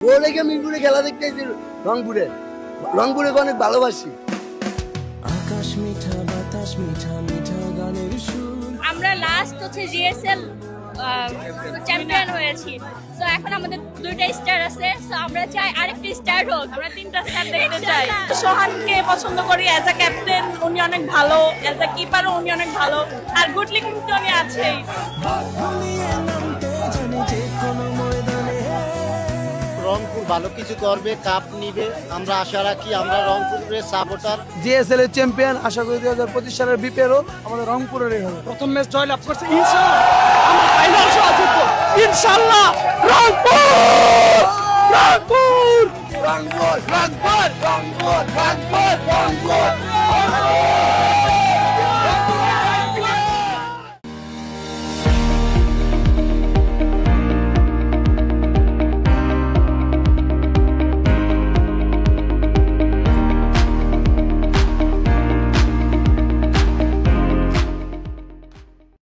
ওদেরকে মিরপুরে খেলা দেখতে এসেছি রংপুরে। রংপুরে অনেক ভালোবাসি। আকাশ মিঠা বাতাস মিঠা মিঠা গানের সুর। আমরা লাস্ট হচ্ছে জিএসএল চ্যাম্পিয়ন হয়েছি। তো এখন আমাদের দুইটা স্টার আছে। তো আমরা চাই আরেকটা স্টার হোক। আমরা তিনটা স্টার দেখতে চাই। সোহানকে পছন্দ করি অ্যাজ আ ক্যাপ্টেন, উনি অনেক ভালো, অ্যাজ আ কিপারও উনি অনেক ভালো, আর গুড লুকিং তো উনি আছেই। রংপুর ভালো কিছু করবে, কাপ নিবে, আমরা আশা রাখি। আমরা রংপুরের সাপোর্টার। জিএসএল এর চ্যাম্পিয়ন আশা করি 2025 সালের বিপিএলও আমাদের রংপুরেরই হবে। প্রথম ম্যাচ জয়লাভ করছে, ইনশাআল্লাহ আমরা ফাইনাল সহ জিতবো ইনশাআল্লাহ। রংপুর রংপুর রংপুর রংপুর রংপুর রংপুর রংপুর।